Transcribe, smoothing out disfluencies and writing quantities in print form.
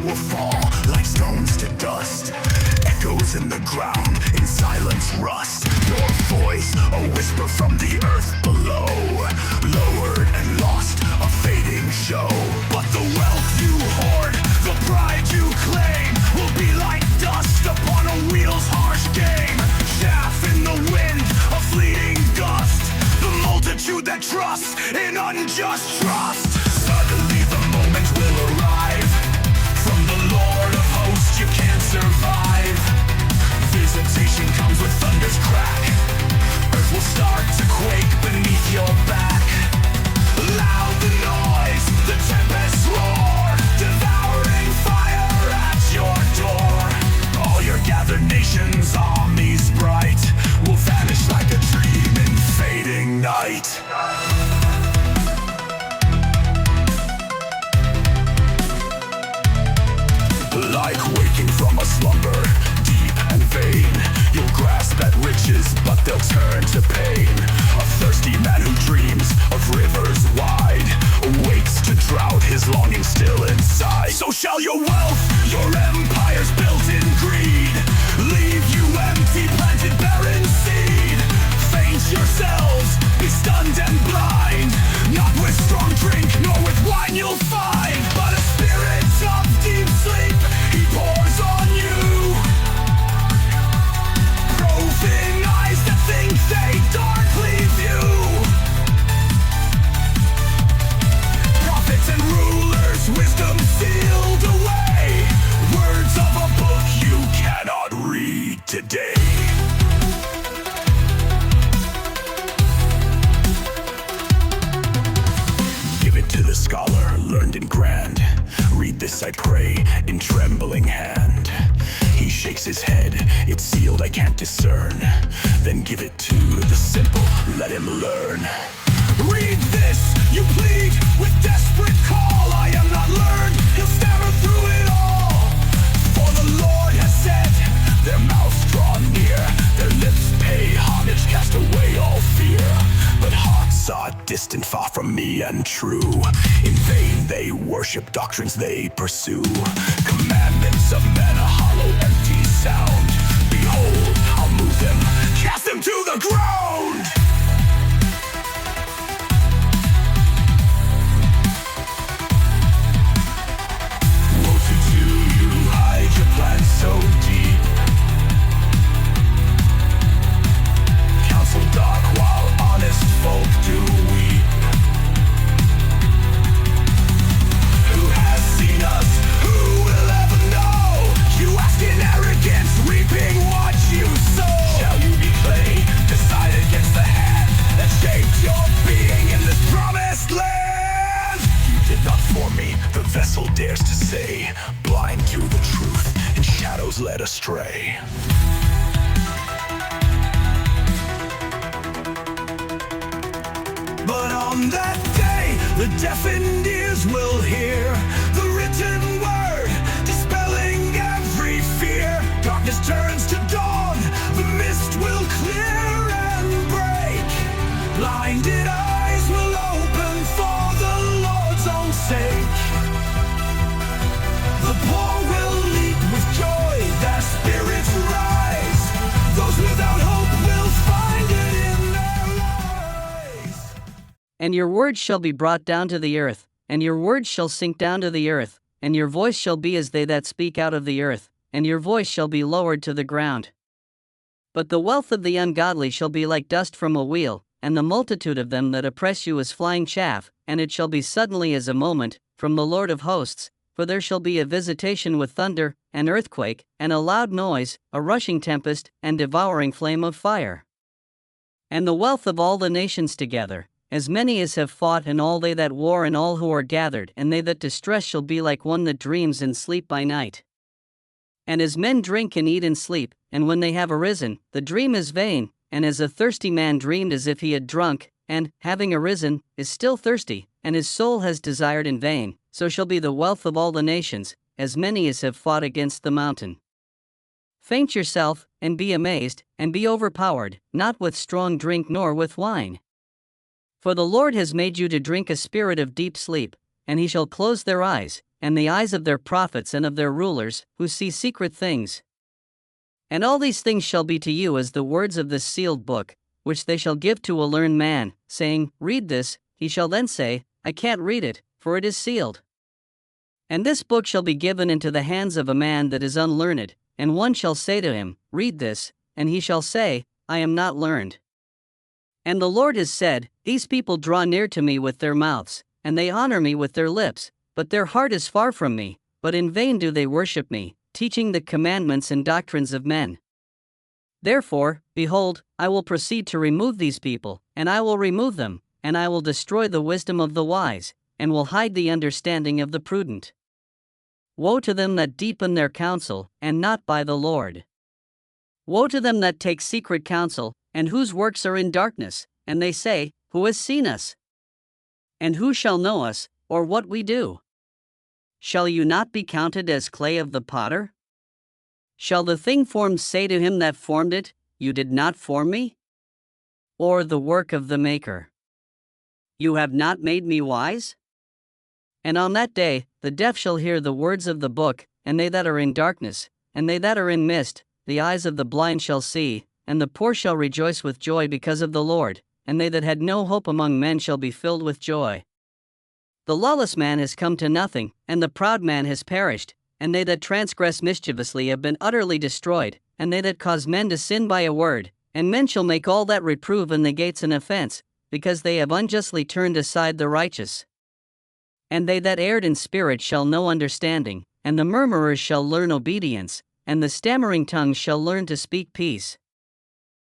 will fall like stones to dust. Echoes in the ground, in silence rust. Your voice, a whisper from the earth below. Lowered and lost, a fading show. But the wealth you hoard, the pride you claim, will be like dust upon a wheel's harsh game. Chaff in the wind, a fleeting gust. The multitude that trusts in unjust trust. Suddenly the moment will arrive. From the Lord of hosts you can't survive. Visitation comes with thunder's crack. Earth will start to quake beneath your back. Loud the noise, the tempest roar. Devouring fire at your door. All your gathered nations, armies bright, will vanish like a dream in fading night. Like waking from a slumber, deep and vain, you'll grasp at riches, but they'll turn to pain. A thirsty man who dreams of rivers wide awakes to drought, his longing still inside. So shall your wealth, your empires built in greed, leave you empty, planted barren seed. Faint yourselves, be stunned and blind. Not with strong drink, nor with wine you'll find, but a spirit of deep sleep he pours on you. Roving eyes that think they darkly view. Prophets and rulers, wisdom sealed away. Words of a book you cannot read today. Give it to the scholar, learned and grand. Read this, I pray, in trembling hand. He shakes his head, it's sealed, I can't discern. Then give it to the simple, let him learn. Read this, you plead with desperate call. I am not learned, he'll stammer through it all. For the Lord has said, their mouths draw near, their lips pay homage, cast away all fear. But hearts are distant, far from me and true. In vain they worship doctrines they pursue. Commandments of men, a hollow, empty sound. Behold, I'll move them, cast them to the ground. Woe to you, hide your plans so deep. Counsel dark while honest folk do weep. Who has seen us? Who will ever know? You ask in arrogance, reaping what you sow. Shall you be clay, decide against the hand that shaped your being in this promised land? You did not form me, the vessel dares to say. Blind to the truth, in shadows led astray. But on that day, the deafened ears will hear the written word, dispelling every fear. Darkness turns to dawn, the mist will clear and break. Blinded eyes will open for the Lord's own sake. The poor will leap with joy, their spirits rise. Those without hope will find it in their lives. And your words shall be brought down to the earth, and your words shall sink down to the earth, and your voice shall be as they that speak out of the earth, and your voice shall be lowered to the ground. But the wealth of the ungodly shall be like dust from a wheel, and the multitude of them that oppress you as flying chaff, and it shall be suddenly as a moment, from the Lord of hosts, for there shall be a visitation with thunder, an earthquake, and a loud noise, a rushing tempest, and devouring flame of fire. And the wealth of all the nations together, as many as have fought, and all they that war, and all who are gathered, and they that distress, shall be like one that dreams and sleep by night. And as men drink and eat and sleep, and when they have arisen, the dream is vain, and as a thirsty man dreamed as if he had drunk, and, having arisen, is still thirsty, and his soul has desired in vain, so shall be the wealth of all the nations, as many as have fought against the mountain. Faint yourself, and be amazed, and be overpowered, not with strong drink nor with wine. For the Lord has made you to drink a spirit of deep sleep, and he shall close their eyes, and the eyes of their prophets and of their rulers, who see secret things. And all these things shall be to you as the words of this sealed book, which they shall give to a learned man, saying, Read this. He shall then say, I can't read it, for it is sealed. And this book shall be given into the hands of a man that is unlearned, and one shall say to him, Read this, and he shall say, I am not learned. And the Lord has said, These people draw near to me with their mouths, and they honor me with their lips, but their heart is far from me, but in vain do they worship me, teaching the commandments and doctrines of men. Therefore, behold, I will proceed to remove these people, and I will remove them, and I will destroy the wisdom of the wise, and will hide the understanding of the prudent. Woe to them that deepen their counsel, and not by the Lord. Woe to them that take secret counsel, and whose works are in darkness, and they say, Who has seen us? And who shall know us, or what we do? Shall you not be counted as clay of the potter? Shall the thing formed say to him that formed it, You did not form me? Or the work of the maker, You have not made me wise? And on that day, the deaf shall hear the words of the book, and they that are in darkness, and they that are in mist, the eyes of the blind shall see, and the poor shall rejoice with joy because of the Lord, and they that had no hope among men shall be filled with joy. The lawless man has come to nothing, and the proud man has perished, and they that transgress mischievously have been utterly destroyed, and they that cause men to sin by a word, and men shall make all that reprove and negates an offense, because they have unjustly turned aside the righteous. And they that erred in spirit shall know understanding, and the murmurers shall learn obedience, and the stammering tongues shall learn to speak peace.